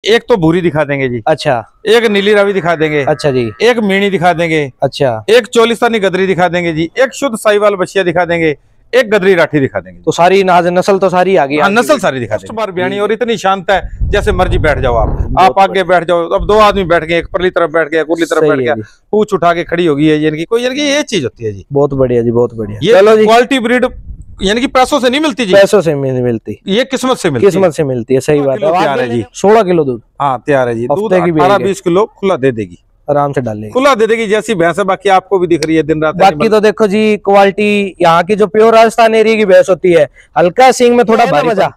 एक तो भूरी दिखा देंगे जी। अच्छा। एक नीली रावी दिखा देंगे। अच्छा जी। एक मीणी दिखा देंगे। अच्छा। एक चोलिस्तानी गदरी दिखा देंगे जी। एक शुद्ध साहिवाल बछिया दिखा देंगे। एक गदरी राठी दिखा देंगे। तो सारी नस्ल तो सारी आ गई। हाँ, नस्ल सारी दिखा देंगे। बार ब्याणी और इतनी शांत है जैसे मर्जी बैठ जाओ आप आगे बैठ जाओ। अब दो आदमी बैठ गए, एक परली तरफ बैठ गया, कुरली तरफ बैठ गया, पूछ उठा के खड़ी होगी है, यानी कोई ये चीज होती है जी। बहुत बढ़िया जी, बहुत बढ़िया। ये क्वालिटी ब्रीड यानी कि पैसों से नहीं मिलती जी, पैसों से नहीं मिलती, ये किस्मत से मिलती है। किस्मत से मिलती है, सही बात है। तैयार है जी, 16 किलो दूध। हाँ तैयार है जी। दूध 18-20 किलो खुला दे देगी, आराम से डालेगी, खुला दे देगी जैसी भैंस है। बाकी आपको भी दिख रही है दिन रात। बाकी तो देखो जी क्वालिटी यहाँ की जो प्योर राजस्थान एरिया की भैंस होती है, हल्का सींग में थोड़ा भारी मजा।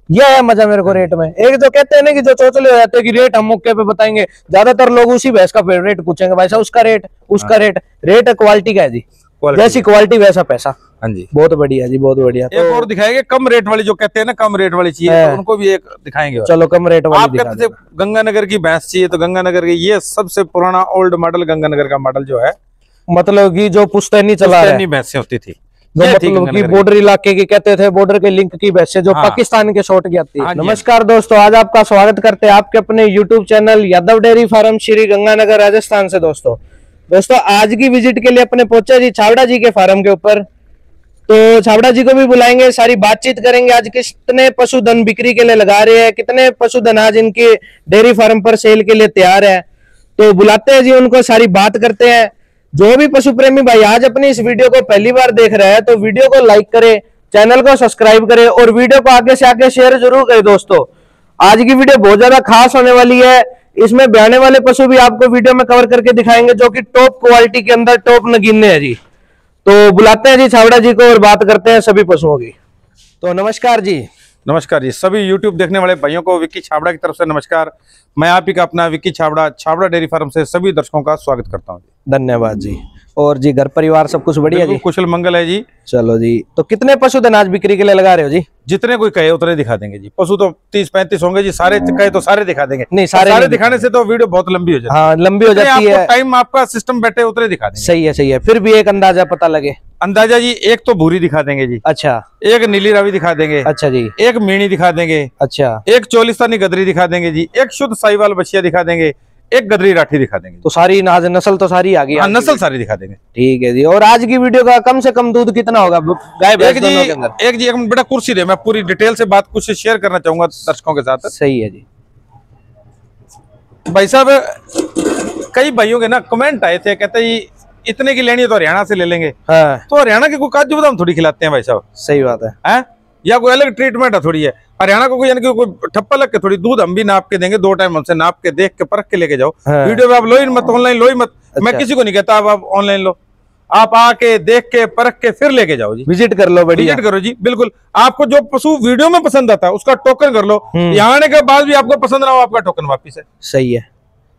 यह है मजा मेरे को रेट में। एक तो कहते हैं ना कि जो चौचले हो जाते हैं कि रेट हम मौके पे बताएंगे, ज्यादातर लोग उसी भैंस का रेट पूछेंगे, भाई साहब उसका रेट, उसका रेट क्वालिटी का है जी, जैसी क्वालिटी वैसा पैसा। हाँ जी, बहुत बढ़िया जी, बहुत बढ़िया। एक और दिखाएंगे कम रेट वाली, जो कहते हैं ना कम रेट वाली चाहिए, तो उनको भी एक दिखाएंगे। चलो कम रेट वाली आप कहते थे गंगानगर की भैंस चाहिए, तो गंगानगर की ये सबसे पुराना ओल्ड मॉडल गंगानगर का मॉडल जो है, मतलब की जो पुश्तैनी चला है, भैंसें होती थी, मतलब की बॉर्डर इलाके की कहते थे, बॉर्डर के लिंक की भैंसें जो पाकिस्तान के शॉट की आती है। नमस्कार दोस्तों, आज आपका स्वागत करते हैं आपके अपने YouTube channel Yadav dairy farm Shri Ganganagar Rajasthan से। दोस्तों आज की विजिट के लिए अपने पहुंचे जी छावड़ा जी के फार्म के ऊपर, तो छावड़ा जी को भी बुलाएंगे, सारी बातचीत करेंगे। आज कितने पशुधन बिक्री के लिए लगा रहे हैं, कितने पशुधन आज इनके डेयरी फार्म पर सेल के लिए तैयार है, तो बुलाते हैं जी उनको, सारी बात करते हैं। जो भी पशु प्रेमी भाई आज अपनी इस वीडियो को पहली बार देख रहे हैं, तो वीडियो को लाइक करे, चैनल को सब्सक्राइब करे और वीडियो को आगे से आगे शेयर जरूर करे। दोस्तों आज की वीडियो बहुत ज्यादा खास होने वाली है, इसमें ब्याने वाले पशु भी आपको वीडियो में कवर करके दिखाएंगे, जो कि टॉप क्वालिटी के अंदर टॉप नगीने हैं जी। तो बुलाते हैं जी छावड़ा जी को और बात करते हैं सभी पशुओं की। तो नमस्कार जी। नमस्कार जी, सभी YouTube देखने वाले भाइयों को विक्की छाबड़ा की तरफ से नमस्कार। मैं आप ही का अपना विक्की छाबड़ा, छाबड़ा डेयरी फार्म से सभी दर्शकों का स्वागत करता हूँ। धन्यवाद जी। और जी घर परिवार सब कुछ बढ़िया जी? कुशल मंगल है जी। चलो जी, तो कितने पशुधन आज बिक्री के लिए लगा रहे हो जी? जितने कोई कहे उतने दिखा देंगे जी। पशु तो 30-35 होंगे जी, सारे कहे तो सारे दिखा देंगे। नहीं सारे दिखाने से तो वीडियो बहुत लंबी हो जाती है। हाँ लंबी हो जाती है, टाइम आपका सिस्टम बैठे उतने दिखा देंगे। सही है, सही है। फिर भी एक अंदाजा पता लगे। अंदाजा जी, एक तो भूरी दिखा देंगे जी। अच्छा। एक नीली रावी दिखा देंगे। अच्छा जी। एक मीणी दिखा देंगे। अच्छा। एक चोलिस्तानी गदरी दिखा देंगे जी। एक शुद्ध साहिवाल बछिया दिखा देंगे। एक गदरी राठी दिखा देंगे। तो सारी नस्ल तो सारी आ गई। हाँ, नस्ल सारी दिखा देंगे। ठीक है जी। और आज की वीडियो का कम से कम दूध कितना होगा गाय भैंस दोनों के अंदर? एक मिनट बेटा कुर्सी दे, मैं पूरी डिटेल से बात कुछ शेयर करना चाहूंगा दर्शकों के साथ। सही है जी। भाई साहब कई भाइयों के ना कमेंट आए थे, कहते जी इतने की लेनी है तो हरियाणा से ले लेंगे। हाँ। तो हरियाणा के कोई काजू बादाम थोड़ी खिलाते हैं भाई साहब। सही बात है। या कोई अलग ट्रीटमेंट है थोड़ी है हरियाणा को, कोई यानी कि कोई ठप्पा लग के थोड़ी दूध हम भी नाप के देंगे, 2 टाइम हमसे नाप के देख के परख के लेके जाओ। वीडियो में आप लो ही मत, ऑनलाइन लो ही मत। मैं किसी को नहीं कहता आप ऑनलाइन लो, आप आके देख के परख के फिर लेके जाओ जी, विजिट कर लो। बढ़िया विजिट करो जी, बिल्कुल। आपको जो पशु वीडियो में पसंद आता है उसका टोकन कर लो, यहाँ आने के बाद भी आपको पसंद ना हो आपका टोकन वापिस है। सही है,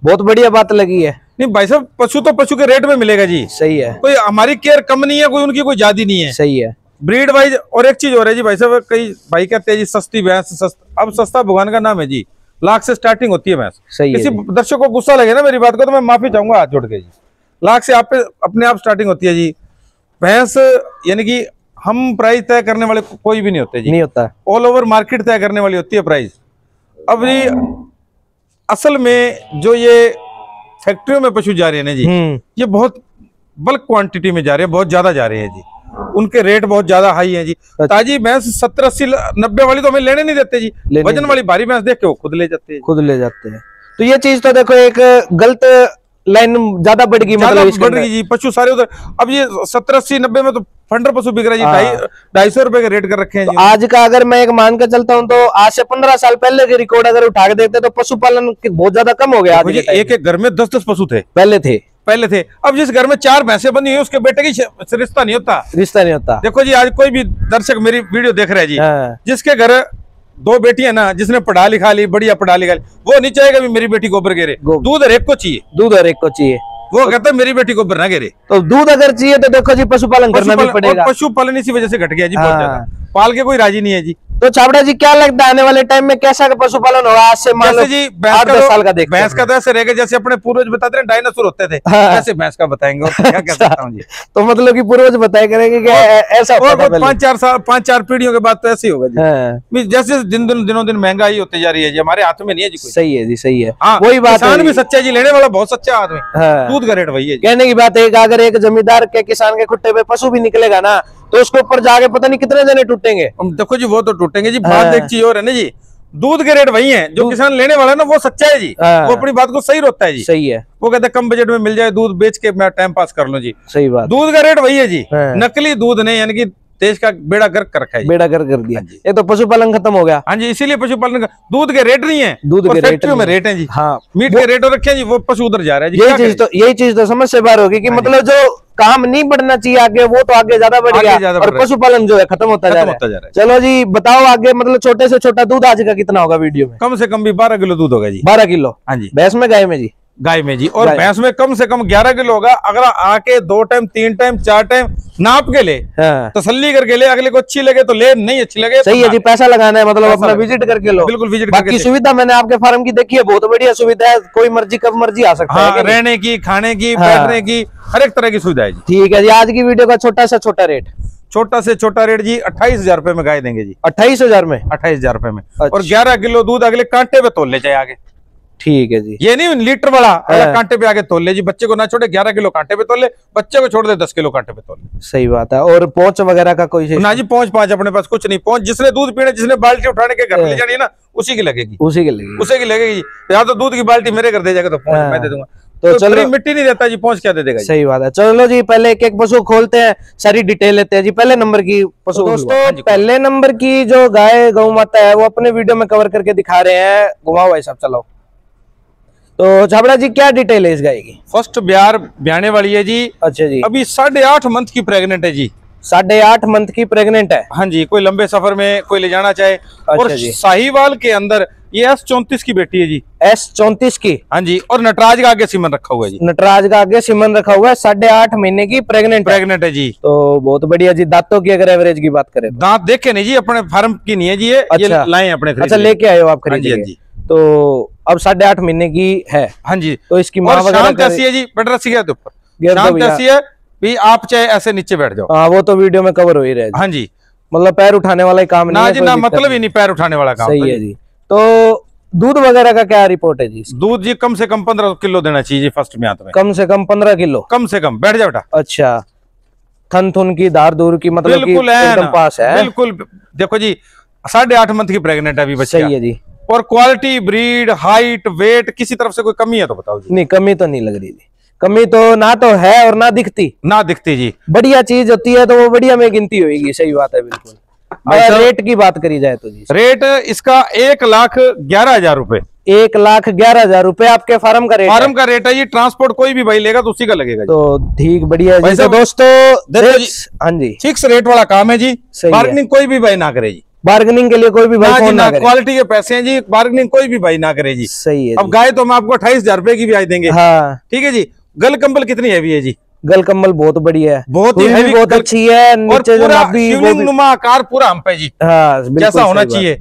बहुत बढ़िया बात लगी है। नहीं भाई साहब, पशु तो पशु के रेट में मिलेगा जी। सही है, कोई हमारी केयर कम नहीं है, कोई उनकी कोई ज्यादा नहीं है। सही है, ब्रीड वाइज। और एक चीज हो रही है जी भाई साहब, कई भाई कहते हैं जी सस्ती भैंस, अब सस्ता भगवान का नाम है जी, लाख से स्टार्टिंग होती है भैंस। किसी दर्शक को गुस्सा लगे ना मेरी बात को, तो मैं माफी चाहूंगा हाथ जोड़ के जी। लाख से आप अपने आप स्टार्टिंग होती है जी भैंस, यानी कि हम प्राइस तय करने वाले कोई भी नहीं होते जी, नहीं होता। ऑल ओवर मार्केट तय करने वाली होती है प्राइस। अब जी असल में जो ये फैक्ट्रियों में पशु जा रहे हैं ना जी, ये बहुत बल्क क्वांटिटी में जा रहे हैं, बहुत ज्यादा जा रहे हैं जी, उनके रेट बहुत ज्यादा हाई है जी। ताजी भैंस 70, 80, 90 वाली तो हमें लेने नहीं देते जी, वजन वाली भारी भैंस देख के वो खुद ले जाते हैं, खुद ले जाते हैं। तो ये चीज तो देखो एक गलत लाइन ज्यादा बढ़ गई, मतलब बढ़ गई जी। पशु सारे उधर, अब ये 70, 80, 90 में तो फंडर पशु बिक रहा है जी, 250 रुपए के रेट कर रखे हैं जी। तो आज का अगर मैं एक मान के चलता हूँ, तो आज से 15 साल पहले के रिकॉर्ड अगर उठा के देखते तो पशुपालन बहुत ज्यादा कम हो गया। एक घर में 10-10 पशु थे पहले थे। अब जिस घर में 4 भैंसें बनी है उसके बेटे की रिश्ता नहीं होता। देखो जी, आज कोई भी दर्शक मेरी वीडियो देख रहे हैं जी, जिसके घर 2 बेटियां ना, जिसने पढ़ा लिखा ली, बढ़िया पढ़ा लिखा ली, वो नहीं चाहेगा भी मेरी बेटी गोबर गिरे। दूध हर एक को चाहिए, वो कहता है मेरी बेटी गोबर ना गिरे। तो दूध अगर चाहिए तो देखो जी पशुपालन करना भी पड़ेगा। पशुपालन इसी वजह से घट गया जी, बहुत ज्यादा पाल के कोई राजी नहीं है जी। तो छाबड़ा जी क्या लगता है आने वाले टाइम में कैसा का पशुपालन होगा? आज से मान लो जी 8-10 साल का देखते हैं। भैंस का तो ऐसे रहेगा जैसे अपने पूर्वज बताते हैं डायनासोर होते थे, ऐसे भैंस का बताएंगे। और क्या कह सकता हूँ जी। तो मतलब कि पूर्वज बताया करेंगे कि ऐसा होता था 5-4 पीढ़ियों के बाद तो ऐसे ही होगा जी। जैसे दिनों दिन महंगाई होती जा रही है जी, हमारे हाथ में नहीं है जी कोई। सही है जी, सही है। वही बात, किसान भी सच्चा जी, लेने वाला बहुत सच्चा आदमी। दूध का रेट वही है। कहने की बात है कि अगर एक जमींदार के किसान के खुट्टे पे पशु भी निकलेगा ना, तो उसके ऊपर जाके पता नहीं कितने जने टूटेंगे। देखो जी वो तो टूटेंगे जी, बात एक चीज और है ना जी, दूध के रेट वही है। जो किसान लेने वाला है ना वो सच्चा है जी, वो अपनी बात को सही रोकता है जी। सही है। वो कहता है कम बजट में मिल जाए दूध, बेच के मैं टाइम पास कर लूं जी। सही बात। दूध का रेट वही है जी, नकली दूध नहीं, यानी कि देश का बेड़ा गर्क कर रखा है, बेड़ा गर्क कर दिया। ये तो पशुपालन खत्म हो गया। हाँ जी, इसीलिए पशुपालन का दूध के रेट नहीं है, दूध के फैक्ट्रियों में रेट है जी। हाँ, मीट के रेट रखे हैं जी, वो पशु उधर जा रहा है जी। यही चीज तो समझ से बाहर होगी कि मतलब जो काम नहीं बढ़ना चाहिए आगे, वो तो आगे ज्यादा बढ़ गया और पशुपालन जो है खत्म होता जा रहा है। चलो जी बताओ आगे, मतलब छोटे से छोटा दूध आज का कितना होगा वीडियो में? कम से कम भी 12 किलो दूध होगा जी। 12 किलो? हाँ जी। भैंस में गाय में जी? गाय में जी। और भैंस में कम से कम 11 किलो होगा। अगर आके 2 टाइम 3 टाइम 4 टाइम नाप के ले, तसल्ली करके ले, अगले को अच्छी लगे तो ले, नहीं अच्छी लगे सही है जी। पैसा लगाना है मतलब अपना विजिट करके लो। बिल्कुल विजिट। बाकी सुविधा मैंने आपके फार्म की देखी है, बहुत बढ़िया सुविधा है। कोई मर्जी कब मर्जी आ सकता है, रहने की, खाने की, बैठने की, हर एक तरह की सुविधा है जी। ठीक है जी। आज की वीडियो का छोटा से छोटा रेट? छोटा से छोटा रेट जी 28,000 रुपए में गाय देंगे जी। 28,000 में? 28,000 रुपए में। और 11 किलो दूध अगले कांटे पे तोल ले जाए आगे। ठीक है जी। ये नहीं लीटर वाला, कांटे पे आगे तोल ले जी। बच्चे को ना छोड़े, 11 किलो कांटे पे तोल ले, बच्चे को छोड़ दे 10 किलो कांटे पे तोल ले। सही बात है। और पहुंच वगैरह का कोई ना जी? पहुंच अपने पास कुछ नहीं। पहुंच जिसने दूध पीने, जिसने बाल्टी उठाने के घर ले जानी है ना, उसी की लगेगी। उसी की लगेगी। या तो दूध की बाल्टी मेरे घर दे जाएगा तो पहुंच मैं दे दूंगा। तो चलो, मिट्टी नहीं देता जी, पहुंच क्या दे देगा? सही बात है। चलो जी पहले एक एक पशु खोलते हैं, सारी डिटेल लेते हैं जी। पहले नंबर की पशु दोस्तों, पहले नंबर की जो गाय गौ माता है वो अपने वीडियो में कवर करके दिखा रहे हैं। घुमाओ भाई साहब, चलो। तो छाबड़ा जी क्या डिटेल है इस गाय की? फर्स्ट ब्यार ब्याने वाली है जी। अच्छा जी। अभी 8.5 मंथ की प्रेग्नेंट है जी। 8.5 मंथ की प्रेग्नेंट है? हाँ जी। कोई लंबे सफर में कोई ले जाना चाहे। और साहिवाल के अंदर ये S34 की बेटी है जी। S34 की? हाँ जी। और नटराज का आगे सीमन रखा हुआ है जी। नटराज का आगे सीमन रखा हुआ है। 8.5 महीने की प्रेग्नेंट है जी। तो बहुत बढ़िया जी। दांतों की अगर एवरेज की बात करें, दांत देखे नहीं जी, अपने फार्म की नहीं है जी। ये लाए अपने। अच्छा, लेके आए हो आप खरीद के? तो अब 8.5 महीने की है। हाँ जी। तो इसकी माँ वगैरह कैसी है जी? बेटर रस्सी है ऊपर, शांत ऐसी है भी, आप चाहे ऐसे नीचे बैठ जाओ। हाँ, वो तो वीडियो में कवर हो ही रहे। हाँ जी। मतलब पैर उठाने वाला ही काम नहीं है जी, ना मतलब ही नहीं पैर उठाने वाला काम। सही है जी। तो दूध वगैरह का क्या रिपोर्ट है जी? दूध जी कम से कम 15 किलो देना चाहिए फर्स्ट में। कम से कम 15 किलो? कम से कम। बैठ जाओ बेटा। अच्छा, थन थुन की, धार दूर की, मतलब बिल्कुल एकदम पास है। बिल्कुल। देखो जी 8.5 मंथ की प्रेग्नेंट है अभी बच्चा। सही है जी। और क्वालिटी, ब्रीड, हाइट, वेट, किसी तरफ से कोई कमी है तो बताओ जी? नहीं, कमी तो नहीं लग रही जी। कमी तो ना तो है और ना दिखती जी। बढ़िया चीज होती है तो वो बढ़िया में गिनती होगी। सही बात है, बिल्कुल। अगर रेट की बात करी जाए तो जी, रेट इसका 1,11,000 रुपए। 1,11,000 रुपए आपके फार्म का रेट? फार्म का रेट है ये। ट्रांसपोर्ट कोई भी भाई लेगा तो उसी का लगेगा। तो ठीक, बढ़िया जी। तो दोस्तों हाँ जी, फिक्स रेट वाला काम है जी। बार्गेनिंग कोई भी भाई ना करे जी। बार्गेनिंग के लिए कोई भी भाई ना करे। क्वालिटी के पैसे हैं जी, बार्गेनिंग कोई भी भाई ना करे जी। सही है। अब गाय तो हम आपको 28,000 रुपए की भी आज देंगे। हाँ ठीक है जी। गल कंबल कितनी हैवी है जी? गल कंबल बहुत बढ़िया है, बहुत ही हैवी, बहुत अच्छी है। नीचे जो शिवलिंग नुमा आकार पूरा हम पे जी। हाँ, जैसा होना चाहिए।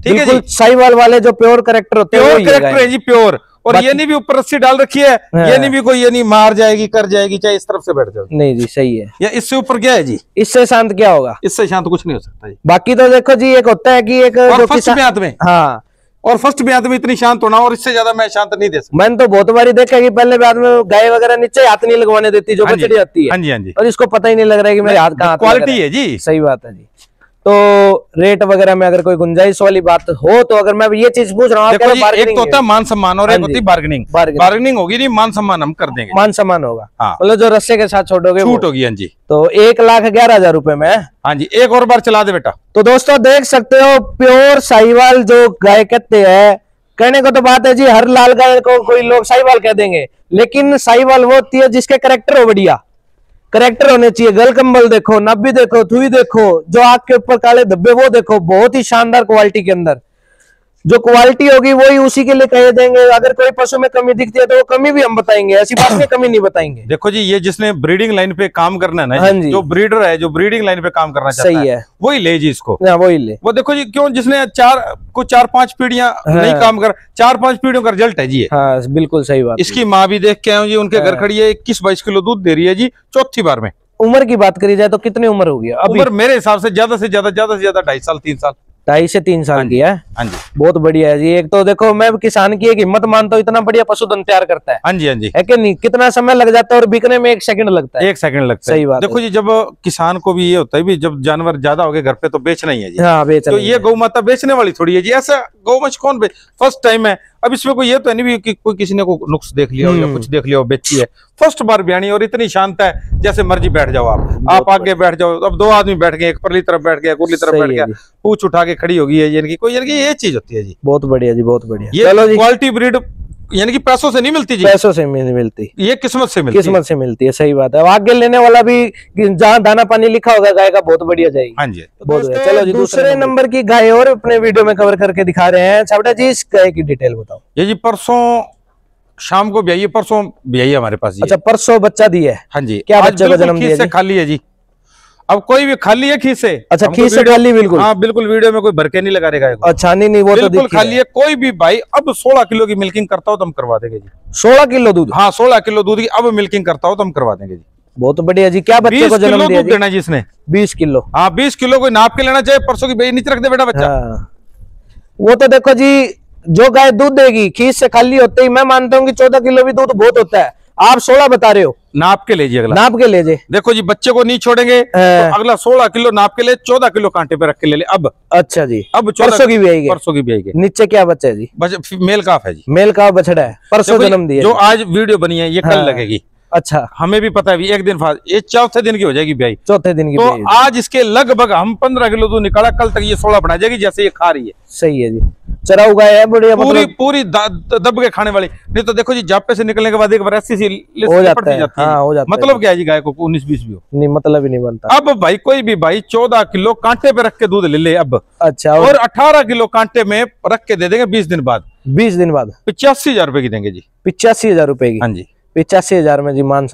ठीक है जी। साहिवाल वाले जो प्योर कैरेक्टर होते हैं, प्योर कैरेक्टर है जी, प्योर। और ये नहीं भी ऊपर रस्सी डाल रखी है, ये नहीं भी कोई ये नहीं मार जाएगी, कर जाएगी, चाहे इस तरफ से बैठ जाओ। नहीं जी, सही है। या इससे ऊपर क्या है जी? इससे शांत क्या होगा? इससे शांत कुछ नहीं हो सकता जी। बाकी तो देखो जी, एक होता है कि एक फर्स्ट ब्यात में, हाँ, और फर्स्ट ब्यात में इतनी शांत होना, और इससे ज्यादा मैं शांत नहीं दे सकता। मैंने तो बहुत बारी देखा कि पहले ब्यात में गाय वगैरह नीचे हाथ नहीं लगवाने देती, जो बचड़ी जाती है। हाँ जी, हाँ जी। और इसको पता ही नहीं लग रहा है कि मेरे हाथ कहाँ। क्वालिटी है जी। सही बात है जी। तो रेट वगैरह में अगर कोई गुंजाइश वाली बात हो तो, अगर मैं ये चीज पूछ रहा हूँ, एक तो होता है मान सम्मान और एक होती है बार्गेनिंग। बार्गेनिंग होगी नहीं, मान सम्मान हम कर देंगे। मान सम्मान होगा, मतलब जो रस्से के साथ छोड़ोगे छूट होगी। हाँ जी। तो 1,11,000 रुपए में। हाँ जी, एक और बार चला दे बेटा। तो दोस्तों देख सकते हो, प्योर साहिवाल जो गाय कहते हैं, कहने को तो बात है जी, हर लाल गाय को कोई लोग साहिवाल कह देंगे, लेकिन साहिवाल वो होती है जिसके कैरेक्टर हो बढ़िया। कैरेक्टर होने चाहिए। गल कंबल देखो, नाभि देखो, थुई देखो, जो आग के ऊपर काले धब्बे वो देखो, बहुत ही शानदार क्वालिटी के अंदर। जो क्वालिटी होगी वही उसी के लिए कह देंगे। अगर कोई पशु में कमी दिखती है तो वो कमी भी हम बताएंगे, ऐसी बात नहीं कमी नहीं बताएंगे। देखो जी, ये जिसने ब्रीडिंग लाइन पे काम करना है ना, हाँ जी, जो ब्रीडर है, जो ब्रीडिंग लाइन पे काम करना चाहता सही है, वही ले जी इसको। वही ले। वो देखो जी, क्यों जिसने 4-5 पीढ़ियां नहीं काम कर, 4-5 पीढ़ियों का रिजल्ट है जी। हाँ बिल्कुल सही बात। इसकी माँ भी देख के आए जी, उनके घर खड़ी है, 21-22 किलो दूध दे रही है जी, चौथी बार में। उम्र की बात करी जाए तो कितनी उम्र होगी अभी? उम्र मेरे हिसाब से ज्यादा से ज्यादा 2.5 साल 3 साल, 2.5 से 3 साल की है। हाँ जी, बहुत बढ़िया है जी। एक तो देखो मैं किसान की एक हिम्मत मानता हूँ, इतना बढ़िया पशुधन तैयार करता है। हाँ जी, हाँ जी, है कि नहीं? कितना समय लग जाता है और बिकने में 1 सेकंड लगता है। 1 सेकंड लगता है। सही बात देखो जी, जब किसान को भी ये होता है भी जब जानवर ज्यादा हो गए घर पे तो बेचना ही है जी। हाँ बेचना। तो ये गौ माता बेचने वाली थोड़ी है जी, ऐसा गौवंश कौन बेच, फर्स्ट टाइम है। अब इसमें कोई ये तो नहीं भी कि कोई किसी ने को नुक्स देख लिया हो या कुछ देख लिया हो, बेची है फर्स्ट बार ब्याणी, और इतनी शांत है जैसे मर्जी बैठ जाओ आप आगे बैठ जाओ। अब 2 आदमी बैठ गए, एक परली तरफ बैठ गया, कुरली तरफ बैठ गया, पूछ उठा के खड़ी होगी है, यानी कि कोई, यानी कि ये चीज होती है जी। बहुत बढ़िया जी, बहुत बढ़िया। ये क्वालिटी ब्रीड यानी कि पैसों से नहीं मिलती जी, पैसों से नहीं मिलती, ये किस्मत से मिलती है। किस्मत से मिलती है, सही बात है। आगे लेने वाला भी जहाँ दाना पानी लिखा होगा गाय का, बहुत बढ़िया जाएगी। हाँ जी, बहुत बढ़िया। चलो जी, दूसरे नंबर की गाय और अपने वीडियो में कवर करके दिखा रहे हैं। छाबड़ा जी, इस गाय की डिटेल बताओ। ये जी परसों शाम को ब्याई है, परसों ब्याई है हमारे पास जी। अच्छा, परसों बच्चा दिया है? हाँ जी। क्या बच्चे को जन्म दिया जी? खाली है जी, अब कोई भी खाली है खीस से। अच्छा, खीस से खाली, बिल्कुल। हाँ बिल्कुल, वीडियो में कोई भरके नहीं लगा रहेगा। अच्छा, नहीं वो तो बिल्कुल खाली है। कोई भी भाई अब 16 किलो की मिल्किंग करता हो तो हम करवा देंगे जी। 16 किलो दूध? हाँ 16 किलो दूध की अब मिल्किंग करता हो तो हम करवा देंगे जी। बहुत बढ़िया जी। क्या बच्चे को जन्म दिया? देना जी इसने 20 किलो। हाँ 20 किलो कोई नाप के लेना चाहिए। परसों की बेई नीचे रख दे बेटा बच्चा। वो तो देखो जी, जो गाय दूध देगी खीस से खाली होते ही मैं मानता हूँ कि 14 किलो भी दूध बहुत होता है। आप 16 बता रहे हो, नाप के लीजिए, अगला नाप के ले जे। देखो जी, बच्चे को नहीं छोड़ेंगे तो अगला 16 किलो नाप के ले, 14 किलो कांटे पे रख के ले ले अब। अच्छा जी, अब परसों की भी आएगी? परसों की भी आएगी। नीचे क्या बच्चा है जी? मेल काफ है जी, मेल काफ बछड़ा है, परसों जन्म दिया। जो आज वीडियो बनी है ये कल लगेगी। अच्छा, हमें भी पता है, एक दिन बाद ये चौथे दिन की हो जाएगी ब्याई, चौथे दिन की। तो आज इसके लगभग हम 15 किलो दूध निकाला, कल तक ये 16 बना जाएगी जैसे ये खा रही है। सही है जी, चराऊ गाय है, बढ़िया, पूरी दब के खाने वाली। नहीं तो देखो जी, जापे से निकलने के बाद एक बार ऐसी हो जाता है। हाँ, हो जाता है। मतलब क्या है जी, गाय को 19-20 भी हो नहीं, मतलब ही नहीं बनता। अब भाई कोई भी भाई 14 किलो कांटे पे रख के दूध ले ले अब। अच्छा, और 18 किलो कांटे में रख के दे देंगे 20 दिन बाद। 20 दिन बाद 85,000 रुपए की देंगे जी। 85,000 रुपए की? हाँ जी, 85,000 में जी मान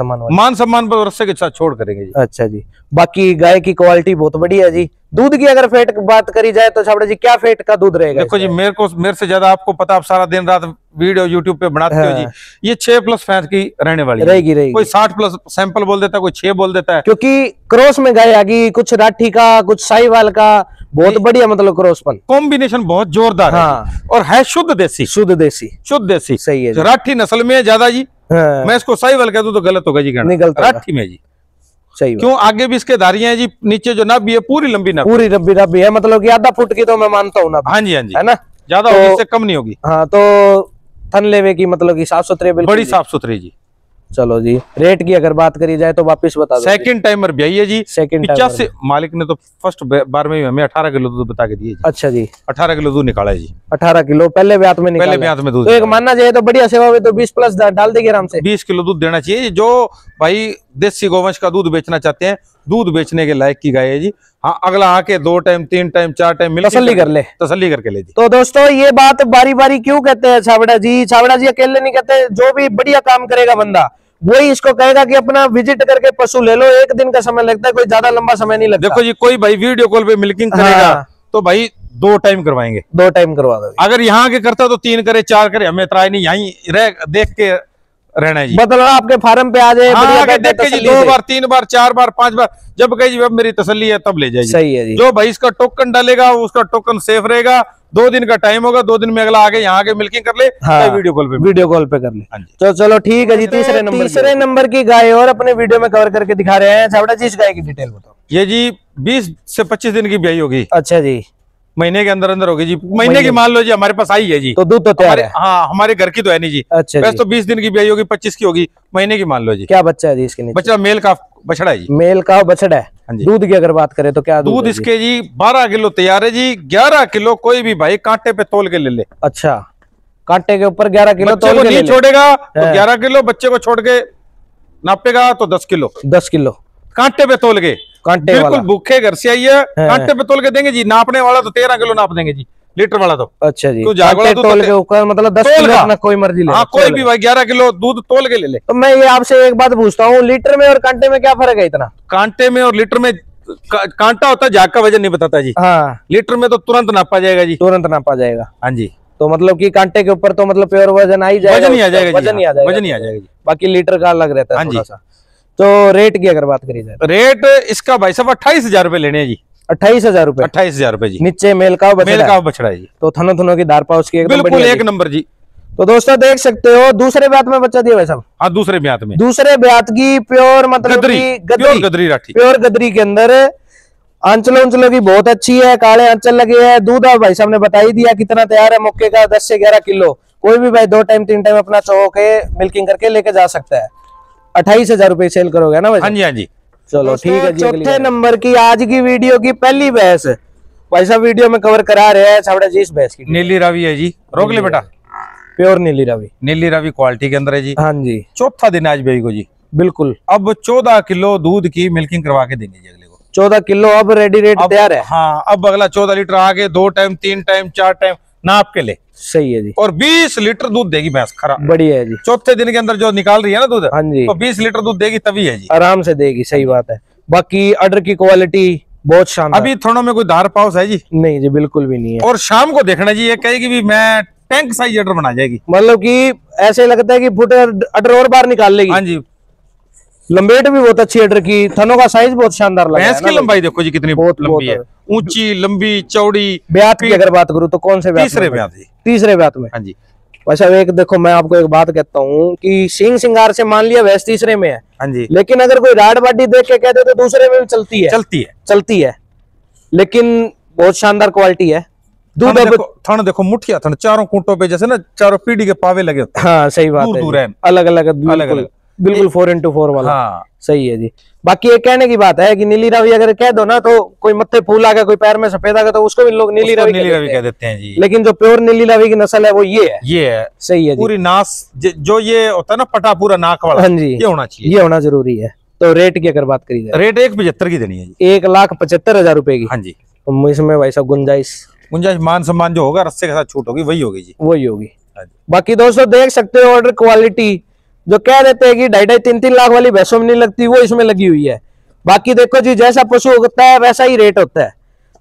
सम्मान पर रस्से के साथ छोड़ करेंगे जी। अच्छा जी। बाकी गाय की क्वालिटी बहुत बढ़िया है जी। दूध की अगर फैट की बात करी जाए तो छाबड़ा जी क्या फैट का दूध रहेगा? देखो जी, मेरे से ज्यादा आपको पता, आप सारा दिन रात वीडियो यूट्यूब पे बनाते हो जी। ये 6+ फैट की रहने वाली रहेगी। कोई 60+ सैंपल बोल देता है, कोई 6 बोल देता है, क्योंकि क्रॉस में गाय आ गई, कुछ राठी का, कुछ साहिवाल का, बहुत बढ़िया, मतलब क्रॉसपन कॉम्बिनेशन बहुत जोरदार है और है शुद्ध देसी। शुद्ध देसी, सही है। राठी नस्ल में है ज्यादा जी। मैं इसको साहिवाल कह दूं तो गलत होगा जी, राठी में जी। सही, क्यों? आगे भी इसके धारियां हैं जी, नीचे जो नाभि है पूरी लंबी नाभि, पूरी रब्बी है, मतलब कि आधा फुट की तो मैं मानता हूँ ना। हाँ जी, हाँ जी, है ना, ज्यादा होगी, इससे कम नहीं होगी। हाँ, तो थन लेवे की मतलब कि साफ सुथरे, बड़ी साफ सुथरी जी। चलो जी, रेट की अगर बात करी जाए तो वापस बता दो। सेकंड टाइमर ब्याई है जी। सेकंड 85 मालिक ने तो फर्स्ट बार में हमें 18 किलो दूध बता के दिए। अच्छा जी, 18 किलो दूध निकाला है जी। 18 किलो पहले ब्यात में निकाला। पहले ब्यात में दूध तो एक मानना चाहिए तो बढ़िया सेवा हुई तो 20+ डाल देगी आराम से। 20 किलो दूध देना चाहिए। जो भाई देसी गौवंश का दूध बेचना चाहते हैं, दूध बेचने के लायक की गाय है जी। हाँ, अगला आके 2 टाइम 3 टाइम 4 टाइम तसल्ली कर ले, तसल्ली करके ले जी। तो दोस्तों ये बात बारी बारी क्यों कहते हैं छाबड़ा जी? छाबड़ा जी अकेले नहीं कहते, जो भी बढ़िया काम करेगा बंदा वही इसको कहेगा कि अपना विजिट करके पशु ले लो। 1 दिन का समय लगता है, कोई ज्यादा लंबा समय नहीं लगता। देखो जी, कोई भाई वीडियो कॉल पे मिल्किंग करेगा तो भाई 2 टाइम करवाएंगे, 2 टाइम करवा दो। अगर यहाँ के करता तो 3 करे 4 करे, हमें इतना नहीं, यहीं रह देख के रहना है जी। मतलब आपके फार्म पे आ जाए, देख के जी 2 बार 3 बार 4 बार 5 बार, जब कहे जी अब मेरी तसल्ली है तब ले जाएगी। सही है जी। जो भाई इसका टोकन डालेगा उसका टोकन सेफ रहेगा। 2 दिन का टाइम होगा, 2 दिन में अगला आगे यहाँ के मिल्किंग कर ले। हाँ, वीडियो कॉल पे कर ले। तो चलो ठीक है जी। तीसरे नंबर की गाय और अपने वीडियो में कवर करके दिखा रहे हैं। छाबड़ा जी, इस गाय की डिटेल बताओ। ये जी 20 से 25 दिन की ब्याई होगी। अच्छा जी, महीने के अंदर अंदर होगी जी। महीने की मान लो जी, हमारे पास आई है जी, तो दूध तो तैयार है। हाँ, हमारे घर की तो है नहीं जी। अच्छा, वैसे तो 20 दिन की ब्याई होगी, 25 की होगी, महीने की मान लो जी। क्या बच्चा है जी इसके नीचे? बच्चा मेल का बछड़ा है जी। मेल का बछड़ा है। दूध की अगर बात करें तो क्या दूध इसके जी? 12 किलो तैयार है जी। 11 किलो कोई भी भाई कांटे पे तोल के ले ले। अच्छा, कांटे के ऊपर 11 किलो तोल के नहीं छोड़ेगा तो 11 किलो, बच्चे को छोड़ के नापेगा तो 10 किलो। 10 किलो कांटे पे तोल के, कांटे बिल्कुल भूखे घर से आई है, कांटे पे तोल के देंगे जी। नापने वाला तो 13 किलो नाप देंगे जी। लीटर वाला तो। अच्छा जी, तो जाग वाला दूध तोल के ऊपर मतलब 10 किलो अपना कोई मर्जी ले। हाँ, कोई भी भाई 11 किलो दूध तोल के ले ले। तो मैं ये आपसे एक बात पूछता हूँ, लीटर में और कांटे में क्या फर्क है इतना? कांटे में और लीटर में कांटा होता है, जाग का वजन नहीं बताता जी। हाँ, लीटर में तो तुरंत नापा जाएगा जी, तुरंत नापा जाएगा। हाँ जी। तो मतलब कि कांटे के ऊपर तो मतलब प्योर वजन आ ही जाएगा, वजन ही आ जाएगा, वजन ही आ जाएगा, वजन ही आ जाएगा जी। बाकी लीटर का अलग रहता है हाँ जी। थोड़ा सा। तो रेट की अगर बात करी जाए, रेट इसका भाई साहब 28,000 रुपए लेने हैं जी। 28,000 रुपए। 28,000 रुपए जी। नीचे मेल का बछड़ा है जी। तो थनों थनों की धार पाउस की एकदम बिल्कुल बढ़िया एक नंबर जी। तो दोस्तों देख सकते हो दूसरे ब्यात में बच्चा दिया भाई साहब। हाँ, दूसरे ब्यात में, दूसरे ब्यात की प्योर मतलब गदरी, प्योर गदरी राठी, प्योर गदरी के अंदर आंचलों उंचलों की बहुत अच्छी है, काले आंचल लगे हैं। दूध अब भाई साहब ने बता ही दिया कितना तैयार है मौके का, 10 से 11 किलो। कोई भी भाई 2 टाइम 3 टाइम अपना चो के मिल्किंग करके लेके जा सकता है। 28,000 रुपए सेल करोगे ना भाई? हाँ जी, हाँ जी। चलो ठीक है जी। चौथे नंबर की आज की वीडियो की पहली भैंस भाई साहब वीडियो में कवर करा रहे हैं छावड़ा जी। इस भैंस की नीली रावी है जी, रोक ले बेटा। प्योर नीली रावी, नीली रावी क्वालिटी के अंदर है जी। हाँ जी। चौथा दिन आज बेई को जी। बिल्कुल। अब 14 किलो दूध की मिल्किंग करवा के देंगे जी अगले को। 14 किलो अब रेडी रेट तैयार है। हाँ, अब अगला 14 लीटर आगे 2 टाइम 3 टाइम 4 टाइम नाप के ले। सही है जी। और 20 लीटर दूध देगी भैंस, खरा बढ़िया है जी। चौथे दिन के अंदर जो निकाल रही है ना दूध, हाँ जी, तो 20 लीटर दूध देगी तभी है जी। आराम से देगी, सही बात है। बाकी अडर की क्वालिटी बहुत शानदार। अभी थोड़ों में कोई धार पाउस है जी? नहीं जी, बिल्कुल भी नहीं है। और शाम को देखना जी, ये कहेगी भी मैं टैंक साइज अडर बना जाएगी। मतलब कि ऐसे लगता है कि फुट अडर और बाहर निकाल लेगी। हाँ जी। लंबेट भी बहुत अच्छी अडर की, थनों का साइज बहुत शानदार लगा है। भैंस की लंबाई देखो जी कितनी बहुत लंबी है, ऊंची लंबी चौड़ी। ब्यात की अगर बात करूं तो कौन से ब्यात? तीसरे ब्यात जी। तीसरे ब्यात में। हाँ जी। वैसे एक देखो मैं आपको एक बात कहता हूँ कि सिंग सिंगार से मान लिया भैंस तीसरे में है, हाँ जी, लेकिन अगर कोई राड बाडी देख के कहते तो दूसरे में भी चलती है, चलती है। लेकिन बहुत शानदार क्वालिटी है। दूध थन देखो मुठिया थन, चारों कूटों पे जैसे ना चारों पीढ़ी के पावे लगे होते हैं। हाँ सही बात है, अलग अलग बिल्कुल 4x4 वाला। हाँ सही है जी। बाकी ये कहने की बात है कि नीली रावी अगर कह दो ना तो कोई मत्थे फूल आ गया, कोई पैर में सफेद आ गया तो उसको भी लोग नीली रावी कह देते हैं जी। लेकिन जो प्योर नीली रावी की नस्ल है वो ये है। सही है जी। पूरी नास जो ये होता है ना पटा पूरा नाक वाला, हाँ जी, ये होना चाहिए, ये होना जरूरी है। तो रेट की अगर बात करी जाए, रेट 1,75,000 की देनी है जी। 1,75,000 रुपए की। हाँ जी। इसमें भाई साहब गुंजाइश मान सम्मान जो होगा रस्से के साथ छूट होगी वही होगी जी, वही होगी। बाकी दोस्तों देख सकते हो ऑर्डर क्वालिटी जो कह देते हैं कि 2.5 3 लाख वाली भैंसों में नहीं लगती, वो इसमें लगी हुई है। बाकी देखो जी जैसा पशु होता है वैसा ही रेट होता है।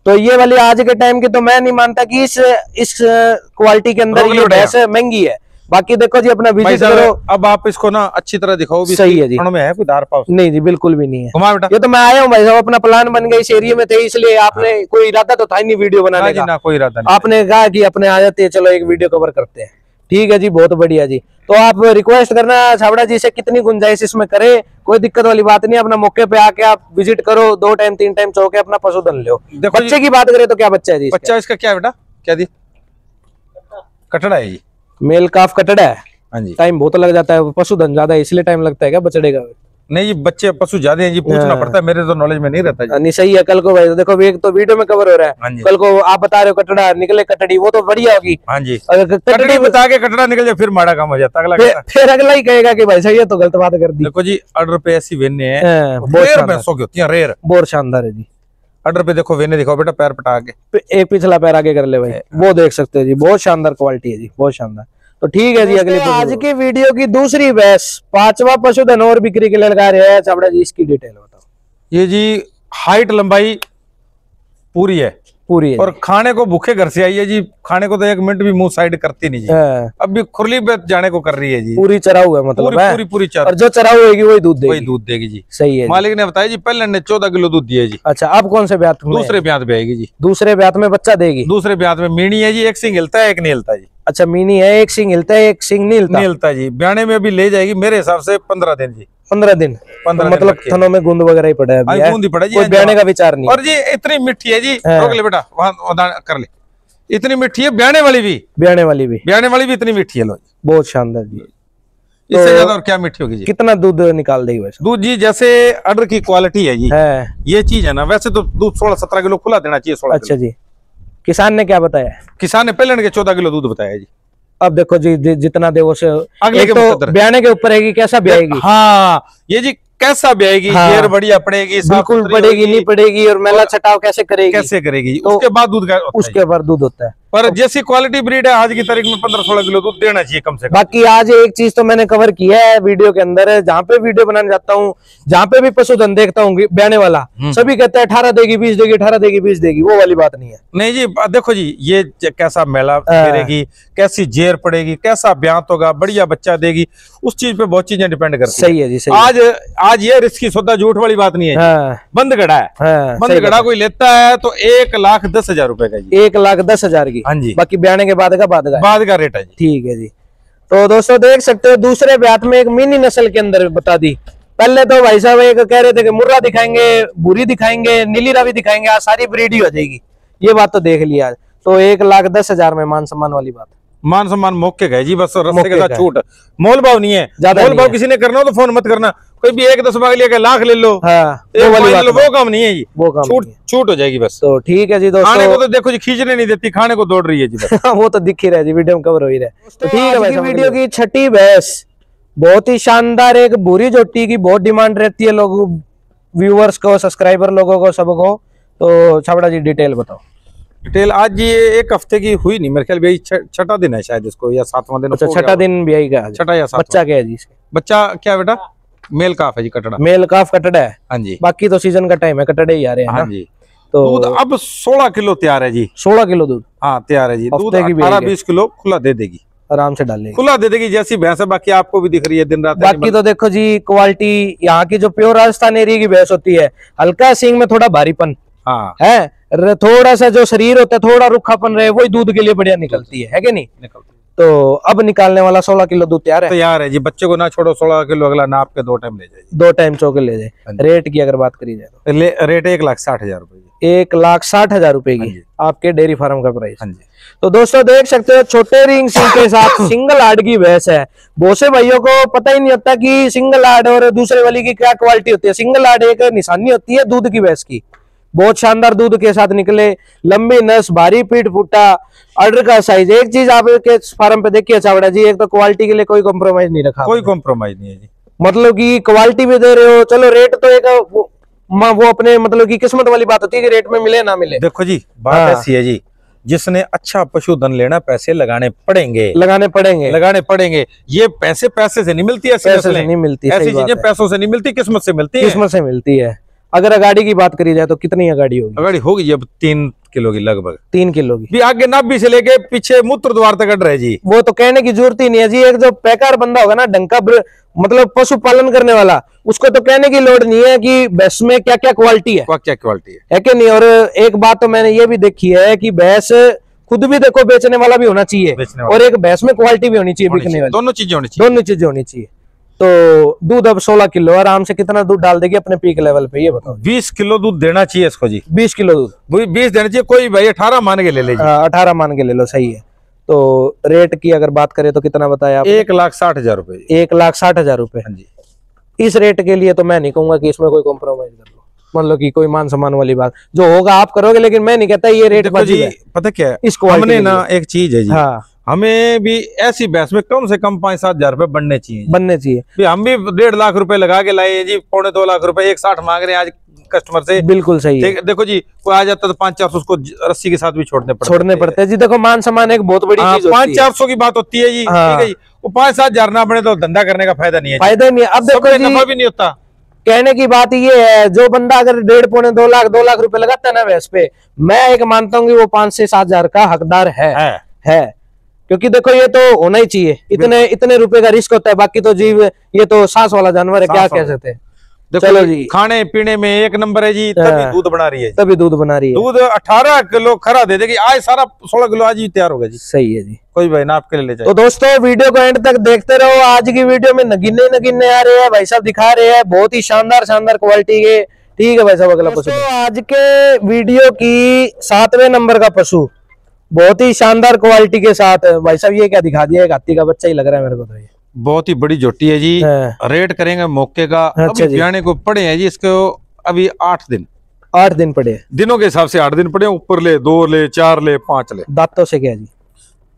तो ये वाली आज के टाइम की तो मैं नहीं मानता कि इस क्वालिटी के अंदर ये भैंस महंगी है। बाकी देखो जी अपना विजिट करो। अब आप इसको ना अच्छी तरह दिखाओ भी। सही है जी। में है कोई धार पाउस? नहीं जी, बिल्कुल भी नहीं है। घुमा बेटा। ये तो मैं आया हूँ भाई साहब, अपना प्लान बन गया, इस एरिया में थे इसलिए। आपने कोई इरादा तो था ही नहीं वीडियो बनाने का? ना कोई इरादा नहीं। आपने कहा कि अपने आ जाते हैं, चलो एक वीडियो कवर करते हैं। ठीक है जी, बहुत बढ़िया जी। तो आप रिक्वेस्ट करना छावड़ा जी से कितनी गुंजाइश इसमें करे, कोई दिक्कत वाली बात नहीं। अपना मौके पे आके आप विजिट करो, 2 टाइम 3 टाइम चौके अपना पशुधन लो। बच्चे की बात करें तो क्या बच्चा है जी? बच्चा इसका क्या है बेटा? क्या दी? कटड़ा है जी, मेल काफ कटड़ा है। हाँ जी। टाइम बहुत लग जाता है, पशुधन ज्यादा है इसलिए टाइम लगता है क्या बछड़े का? नहीं जी, बच्चे पशु ज्यादा हैं जी, पूछना पड़ता है, मेरे तो नॉलेज में नहीं रहता जी। नहीं सही है। कल को भाई देखो एक तो वीडियो में कवर हो रहा है, कल को आप बता रहे हो कटड़ा निकले कटड़ी, वो तो बढ़िया होगी। हाँ जी। अगर कटड़ी बता के कटड़ा निकल जाए फिर माड़ा काम हो जाता है। फिर अगला ही कहेगा कि भाई साहब ये तो गलत बात कर दी। देखो जी ऑर्डर पे ऐसी वेने हैं, रेयर भैंसों की होती हैं, रेयर। बहुत शानदार है जी। ऑर्डर पे देखो वेने दिखाओ बेटा, पैर पटा के एक पिछला पैर आगे कर ले भाई, वो देख सकते हैं जी। बहुत शानदार क्वालिटी है जी, बहुत शानदार। तो ठीक है जी, अगली आज की वीडियो की दूसरी भैंस 5वां पशुधन और बिक्री के लिए लगा रहे हैं छावड़ा जी, इसकी डिटेल बताओ। ये जी हाइट लंबाई पूरी है और खाने को भूखे घर से आई है जी, खाने को तो 1 मिनट भी मुंह साइड करती नहीं जी। अब भी खुरली पे जाने को कर रही है जी, पूरी चराऊ है मतलब पूरी चराऊ। और जो चराऊ होगी वही दूध देगी जी। सही है। मालिक ने बताया जी पहले ने 14 किलो दूध दिया जी। अच्छा, अब कौन से ब्यात में? दूसरे ब्यात पे आएगी जी। दूसरे ब्यात में बच्चा देगी? दूसरे ब्यात में मीणी है जी, एक सिंग हिलता है एक नहीं हिलता जी। अच्छा, मीनी है, एक सिंग हिलता है, एक सिंग नहीं हिलता जी। ब्याने में अभी ले जाएगी मेरे हिसाब से 15 दिन जी। 15 दिन मतलब थनों में गुंद वगैरह ही पड़ा है, गूंद ही पड़ा जी, कोई ब्याने का विचार नहीं। और जी इतनी मिट्टी है जी, रोक ले बेटा वहां कर ले, इतनी मिट्टी है। ब्याने वाली भी इतनी मिट्टी है। लो बहुत शानदार जी। इससे ज्यादा और क्या मिट्टी होगी जी? कितना दूध निकाल देगी वैसे? दूध जी जैसे अडर की क्वालिटी है जी, ये चीज है ना, वैसे तो दूध 16-17 किलो खुला देना चाहिए। 16 अच्छा जी। किसान ने क्या बताया? किसान ने पहले के 14 किलो दूध बताया जी। अब देखो जी जितना दे वो से अगले तो ब्याने के ऊपर है, कैसा ब्याएगी। हाँ ये जी कैसा ब्याएगी, घेर बढ़िया पड़ेगी, बिल्कुल पड़ेगी नहीं पड़ेगी, और मेला छटाव कैसे करेगी तो उसके बाद दूध उसके बाद दूध होता है। पर जैसी क्वालिटी ब्रीड है आज की तारीख में 15-16 किलो दूध देना चाहिए कम से कम। बाकी आज एक चीज तो मैंने कवर किया है वीडियो के अंदर, जहाँ पे वीडियो बनाने जाता हूँ, जहाँ पे भी पशुधन देखता हूँ ब्याने वाला, सभी कहते हैं 18 देगी 20 देगी, 18 देगी 20 देगी। वो वाली बात नहीं है। नहीं जी, देखो जी, ये कैसा मेला फेरेगी, कैसी जेर पड़ेगी, कैसा ब्यांत होगा, बढ़िया बच्चा देगी, उस चीज पे बहुत चीजें डिपेंड करती है। सही है जी, सही आज ये रिस्की सौदा झूठ वाली बात नहीं है। बंद गड़ा है, बंद गड़ा कोई लेता है तो 1,10,000 रुपए का जी, 1,10,000 की। हाँ जी, बाकी ब्याने के बाद का रेट है जी। ठीक है जी। तो दोस्तों देख सकते हो दूसरे ब्यात में एक मिनी नस्ल के अंदर बता दी। पहले तो भाई साहब एक कह रहे थे कि मुर्रा दिखाएंगे, भूरी दिखाएंगे, नीली रावी दिखाएंगे, आज सारी ब्रीड ही हो जाएगी। ये बात तो देख लिया। तो 1,10,000 में मान सम्मान वाली बात, मान सम्मान मौके का है जी, बस रस्ते के साथ छूट, मोल भाव नहीं है। मोल भाव किसी ने करना हो तो फोन मत करना, कोई भी 1,10 मांग लिया लाख ले लो, वो काम नहीं है जी, वो काम छूट हो जाएगी बस। तो ठीक है जी दोस्तों, खाने को तो देखो जी खींचने नहीं देती, खाने को दौड़ रही है जी वो तो दिख ही रहा है जी, वीडियो में कवर हो ही रहा है। तो ठीक है भाई, वीडियो की छठी भैंस बहुत ही शानदार, एक भूरी जोटी की बहुत डिमांड रहती है लोग व्यूअर्स को, सब्सक्राइबर लोगों को, सबको। तो छाबड़ा जी डिटेल बताओ। डिटेल आज ये एक हफ्ते की हुई नहीं, मेरे ख्याल भाई छठा दिन है शायद इसको, या 7वां दिन। अच्छा, छठा दिन भी आएगा, छठा या 7वां। बच्चा क्या है जी इसका? बच्चा क्या बेटा? मेल काफ है जी, कटड़ा। मेल काफ कटड़ा है, हाँ जी। बाकी तो सीजन का टाइम है, कटड़े ही आ रहे हैं। हाँ जी। तो दूध अब 16 किलो तैयार है जी। 16 किलो दूध? हाँ तैयार है जी। दूध 18-20 किलो खुला दे देगी, आराम से डालेगी, खुला दे देगी जैसी भैंस है। बाकी आपको भी दिख रही है दिन रात। बाकी तो देखो जी क्वालिटी यहाँ की जो प्योर राजस्थान एरिया की भैंस होती है, हल्का सींग में थोड़ा भारीपन है, थोड़ा सा जो शरीर होता है थोड़ा रुखापन रहे, वही दूध के लिए बढ़िया निकलती है कि नहीं? निकलती। तो अब निकालने वाला 16 किलो दूध तैयार है जी। बच्चे को ना छोड़ो, 16 किलो अगला नाप के 2 टाइम ले जाए, 2 टाइम चौके ले जाए। रेट की अगर बात करी जाए तो रेट 1,60,000 रुपए, 1,60,000 रुपए की आपके डेयरी फार्म का प्राइस। तो दोस्तों देख सकते हो छोटे रिंग सिंग के साथ सिंगल आर्ड की भैंस है। बहुत से भाइयों को पता ही नहीं होता कि सिंगल आर्ड और दूसरे वाली की क्या क्वालिटी होती है। सिंगल आर्ड एक निशानी होती है दूध की भैंस की, बहुत शानदार दूध के साथ निकले, लंबी नस, भारी पीठ फुट्टा, ऑर्डर का साइज। एक चीज आपके फार्म पे देखिए चावड़ा जी, एक तो क्वालिटी के लिए कोई कॉम्प्रोमाइज नहीं रखा, कोई कॉम्प्रोमाइज नहीं है जी। मतलब कि क्वालिटी भी दे रहे हो, चलो रेट तो एक वो अपने मतलब की किस्मत वाली बात होती है कि रेट में मिले ना मिले। देखो जी बात ऐसी है जी, जिसने अच्छा पशुधन लेना पैसे लगाने पड़ेंगे, ये पैसे से नहीं मिलती, पैसे से नहीं मिलती, ऐसी चीजें पैसों से नहीं मिलती, किस्मत से मिलती है। अगर अगाड़ी की बात करी जाए तो कितनी अगाड़ी होगी? अगाड़ी होगी अब 3 किलो की, लगभग 3 किलो की। भी आगे नाभि से लेके पीछे मूत्र द्वार तक अड़ रहे जी। वो तो कहने की जरूरत ही नहीं है जी। एक जो पैकार बंदा होगा ना, डंका मतलब पशुपालन करने वाला, उसको तो कहने की लोड नहीं है कि भैंस में क्या क्या क्वालिटी है कि नहीं। और एक बात तो मैंने ये भी देखी है कि भैंस खुद भी देखो बेचने वाला भी होना चाहिए, और एक भैंस में क्वालिटी भी होनी चाहिए, बिकने वाली। दोनों चीजें होनी चाहिए। तो दूध अब 16 किलो आराम से कितना दूध डाल देगी अपने पीक लेवल पे, ये बताओ? 20 किलो दूध देना चाहिए इसको जी। 20 किलो दूध 20 देना चाहिए, कोई भाई 18 मान के ले ले जी। 18 मान के ले लो, सही है। तो रेट की अगर बात करें तो कितना बताया आप? 1,60,000 रुपए। 1,60,000 रुपए। हाँ जी। इस रेट के लिए तो मैं नहीं कहूंगा कि इसमें कोई कॉम्प्रोमाइज कर लो, मतलब कि कोई मान सम्मान वाली बात जो होगा आप करोगे, लेकिन मैं नहीं कहता ये रेट जी। पता क्या है, इसको हमने ना एक चीज है जी, हमें भी ऐसी भैंस में कम से कम 5-7 हजार रुपए बनने चाहिए। हम भी 1.5 लाख रुपए लगा के लाए जी, 2.25 लाख रुपए 1,60 मांग रहे हैं आज कस्टमर से। बिल्कुल सही है। देखो जी, कोई आ जाता तो 500-400 उसको रस्सी के साथ भी छोड़ने पड़ते हैं जी। देखो मान सम्मान एक बहुत बड़ी चीज, 500-400 की बात होती है जी, ठीक है जी। वो 5-7 हजार ना बने तो धंधा करने का फायदा नहीं है, अब देखो नफा भी नहीं होता। कहने की बात ये है, जो बंदा अगर 1.5-2 लाख 2 लाख रुपए लगाता है ना भैंस पे, मैं एक मानता हूँ कि वो 5 से 7 हजार का हकदार है। क्योंकि देखो ये तो होना ही चाहिए, इतने रुपए का रिस्क होता है। बाकी तो जीव ये तो सांस वाला जानवर है, क्या कह सकते हैं। चलो जी, खाने पीने में एक नंबर है जी, तभी दूध बना रही है, दूध 18 किलो खरा दे देगी। आज सारा 16 किलो आज ही तैयार होगा जी। सही है जी, कोई भाई ना आपके लिए ले जाए। तो दोस्तों वीडियो को एंड तक देखते रहो। आज की वीडियो में नगीने आ रहे हैं भाई साहब, दिखा रहे हैं बहुत ही शानदार क्वालिटी के। ठीक है भाई साहब, अगला पशु। आज के वीडियो की 7वें नंबर का पशु बहुत ही शानदार क्वालिटी के साथ भाई साहब, ये क्या दिखा दिया, एक हाथी का बच्चा ही लग रहा है मेरे को। तो ये बहुत ही बड़ी जोटी है जी। रेट करेंगे मौके का। अच्छा जी, ब्याने को पड़े हैं जी इसको अभी 8 दिन पड़े, दिनों के हिसाब से 8 दिन पड़े। ऊपर ले 2 ले 4 ले 5 ले। दांतों से क्या जी?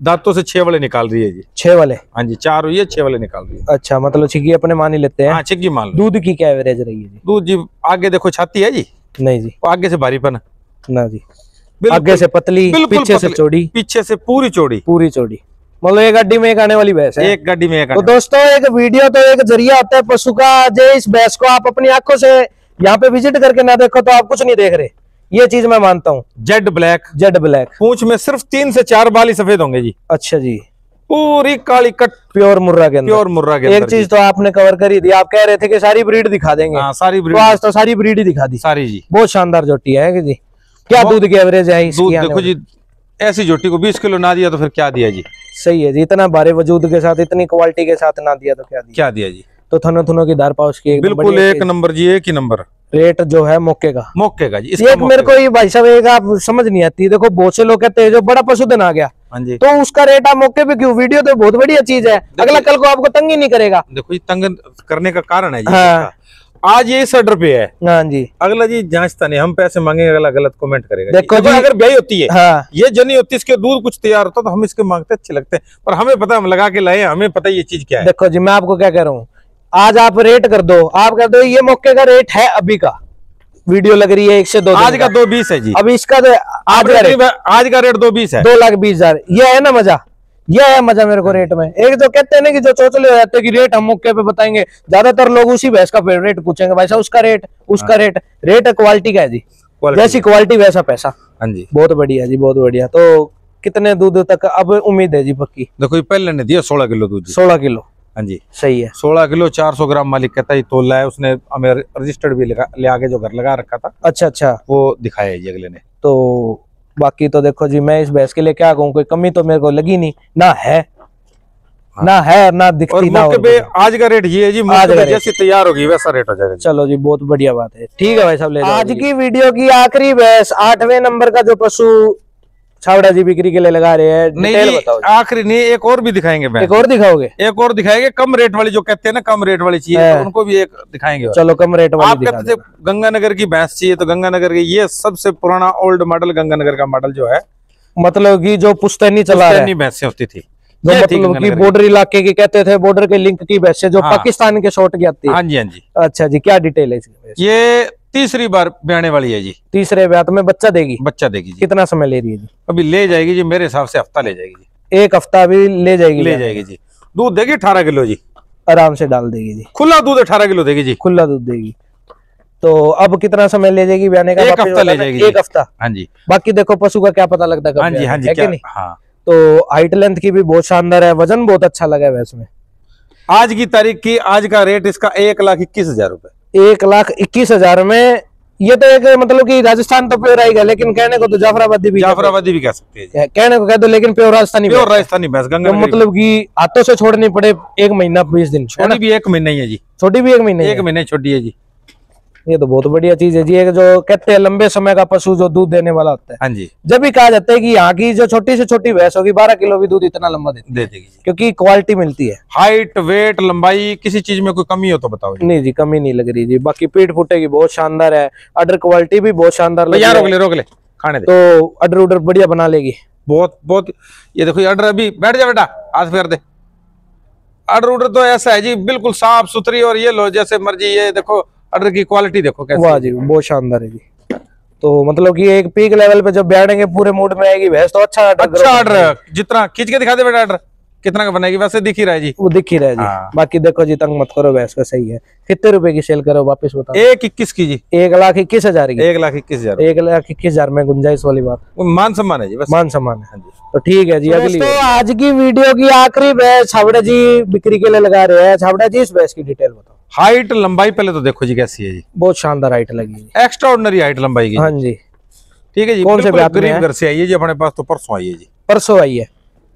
दांतों से 6 वाले निकाल रही है जी। 6 वाले? हाँ जी, 4 हुई है, 6 वाले निकाल रही है। अच्छा, मतलब छिग्गी अपने मान ही लेते हैं। हाँ, छिग्गी मान लो। दूध की क्या एवरेज रही है जी? दूध जी आगे देखो छाती है जी, नहीं जी, आगे से भारीपन ना जी, आगे से पतली, पीछे से चौड़ी, पीछे से पूरी चौड़ी, पूरी चौड़ी। मतलब एक गाड़ी में एक आने वाली भैंस है। एक गाड़ी में एक। तो दोस्तों एक वीडियो तो एक जरिया होता है पशु का। जो इस भैंस को आप अपनी आंखों से यहाँ पे विजिट करके ना देखो तो आप कुछ नहीं देख रहे, ये चीज मैं मानता हूँ। Z black, Z black. पूंछ में सिर्फ 3 से 4 बाल ही सफेद होंगे जी। अच्छा जी। पूरी काली कट, प्योर मुर्रा के अंदर। प्योर मुर्रा के अंदर। एक चीज तो आपने कवर कर ही दी, आप कह रहे थे कि सारी ब्रीड दिखा देंगे। हाँ, सारी ब्रीड। तो आज तो सारी ब्रीड ही दिखा दी सारी जी। बहुत शानदार जोटी है जी। क्या दूध की एवरेज है इसकी? दूध देखो जी, ऐसी जोटी को 20 किलो ना दिया तो फिर क्या दिया जी। सही है जी। इतना भारी वजूद के साथ, इतनी क्वालिटी के साथ ना दिया तो क्या दिया जी। तो थनों की धार पाउच की बिल्कुल एक नंबर जी, एक ही नंबर। रेट जो है मौके का जी। एक मेरे को ये भाई साहब एक आप समझ नहीं आती। देखो बहुत से लोग कहते हैं जो बड़ा पशुधन आ गया तो उसका रेट आप मौके पे क्यों? वीडियो तो बहुत बढ़िया चीज है, अगला कल को आपको तंग ही नहीं करेगा। देखो ये तंग करने का कारण है जी। हाँ। आज ये 60 रुपए है। हाँ जी। अगला जी जांचता नहीं, हम पैसे मांगेंगे, अगला गलत कमेंट करेगा। देखो जी, अगर ब्याई होती है, हाँ, ये जनी होती है, इसके दूध कुछ तैयार होता तो हम इसके मांगते अच्छे लगते हैं, पर हमें पता, हम लगा के लाए, हमें पता ये चीज क्या है। देखो जी मैं आपको क्या कह रहा हूँ, आज आप रेट कर दो, आप कह दो ये मौके का रेट है अभी का, वीडियो लग रही है 1 से 2 आज का 220 है जी। अभी इसका आज का रेट 220 है, 2,20,000। ये है ना मजा, ये है मजा मेरे को रेट में। एक जो कहते हैं ना कि जो चौचले हो जाते हैं कि रेट हम मौके पे बताएंगे, ज्यादातर लोग उसी भैंस का रेट पूछेंगे, भाई साहब उसका रेट, उसका रेट। रेट क्वालिटी का है जी, जैसी क्वालिटी वैसा पैसा। हाँ जी, बहुत बढ़िया जी, बहुत बढ़िया। तो कितने दूध तक अब उम्मीद है जी पक्की? देखो ये पहले ने दिया 16 किलो दूध। 16 किलो? हाँ जी सही है। 16 किलो 400 ग्राम मालिक कहता है तोला है उसने, हमें रजिस्टर्ड भी ले आके जो घर लगा रखा था। अच्छा अच्छा, वो दिखाया है जी अगले ने। तो बाकी तो देखो जी मैं इस भैंस के लिए क्या कहूँ, कोई कमी तो मेरे को लगी नहीं, ना है ना है ना दिखती ना। पे आज का रेट ये है जी, जैसी तैयार होगी वैसा रेट हो जाएगा। चलो जी बहुत बढ़िया बात है, ठीक है भाई साहब। आज की वीडियो की आखिरी भैंस 8वें नंबर का जो पशु छावड़ा जी बिक्री के लिए लगा रहे हैं, नहीं आखिरी नहीं, एक और भी दिखाएंगे। एक और दिखाओगे? एक और दिखाएंगे, कम रेट वाली, जो कहते हैं ना कम रेट वाली चाहिए, तो उनको भी एक दिखाएंगे। चलो कम रेट वाली। आप कहते थे गंगानगर की भैंस चाहिए, तो गंगानगर की ये सबसे पुराना ओल्ड मॉडल गंगानगर का मॉडल जो है, मतलब की जो पुश्तैनी चला रहा है, भैंसें होती थी, जो मतलब की बॉर्डर इलाके की कहते थे, बॉर्डर के लिंक की भैंसें जो पाकिस्तान के शॉट की आती है। हाँ जी, हाँ जी। अच्छा जी, क्या डिटेल है? ये तीसरी बार ब्याने वाली है जी। तीसरे ब्याह में बच्चा देगी? बच्चा देगी जी। कितना समय ले रही है जी? अभी ले जाएगी जी, मेरे हिसाब से हफ्ता ले जाएगी जी। 1 हफ्ता भी ले जाएगी? ले जाएगी जी। दूध देगी 18 किलो जी, आराम से डाल देगी जी। खुला दूध 18 किलो देगी जी, खुला दूध देगी। तो अब कितना समय ले जाएगी ब्याने का? 1 हफ्ता ले जाएगी। 1 हफ्ता? हाँ जी। बाकी देखो पशु का क्या पता लगता है। हाँ जी, हाँ जी, क्या नहीं? हाँ। तो हाइट लेंथ की भी बहुत शानदार है, वजन बहुत अच्छा लगा है इसमें। आज की तारीख की, आज का रेट इसका 1,21,000 रुपए। 1,21,000 में ये तो एक मतलब कि राजस्थान तो प्योर आएगा, लेकिन कहने को तो जाफराबादी भी कह सकते हैं, कहने को कह दो, लेकिन प्योर राजस्थानी भैंस गंगा, मतलब कि हाथों से छोड़नी पड़े 1 महीना 20 दिन। छोटी भी 1 महीना ही है जी। छोटी भी 1 महीने? 1 महीने छोटी है जी। ये तो बहुत बढ़िया चीज है जी। एक जो कहते हैं लंबे समय का पशु जो दूध देने वाला होता है। हाँ जी। जब भी कहा जाता है कि यहाँ की जो छोटी से छोटी भैंस होगी 12 किलो भी दूध इतना लंबा दे देगी, क्योंकि क्वालिटी मिलती है। हाइट, वेट, लंबाई, किसी चीज में कोई कमी हो तो बताओ जी। नहीं जी, कमी नहीं लग रही जी। बाकी पीठ फुटे की बहुत शानदार है, अडर क्वालिटी भी बहुत शानदार लग रही है। रोक ले खाने दे। तो अडर उडर बढ़िया बना लेगी बहुत बहुत। ये देखो अडर, अभी बैठ जा बेटा, हाथ फेर दे। अडर उडर तो ऐसा है जी, बिल्कुल साफ सुथरी, और ये लो जैसे मर्जी। ये देखो अडर की क्वालिटी देखो कैसी। वाह जी, बहुत शानदार है जी। तो मतलब कि एक पीक लेवल पे जब बैठेंगे पूरे मूड में आएगी भैंस, तो अच्छा अडर जितना खींच के दिखा दे बेटा, अडर कितना का बनेगी, वैसे दिख ही रहा है जी। वो दिख ही रहा है जी। बाकी देखो जी, तंग मत करो भैंस का, सही है। कितने रुपए की सेल करो वापस बताओ? 1,21 की जी। 1,21,000 की? 1,21,000। 1,21,000 में गुंजाइश वाली बात, मान सम्मान है जी, बस मान सम्मान है। हाँ जी। तो ठीक है जी। अगली तो आज की वीडियो की आखिरी भैंस छावड़ा जी बिक्री के लिए लगा रहे हैं। छावड़ा जी इस भैंस की डिटेल बताओ। हाइट, लंबाई पहले तो देखो जी कैसी है जी। बहुत शानदार हाइट लगी, एक्स्ट्रा ऑर्डिनरी हाइट लंबाई की। हाँ जी, ठीक है जी। कौन से गरीब घर से आई है जी अपने पास, तो परसों आई है जी। परसों आई है?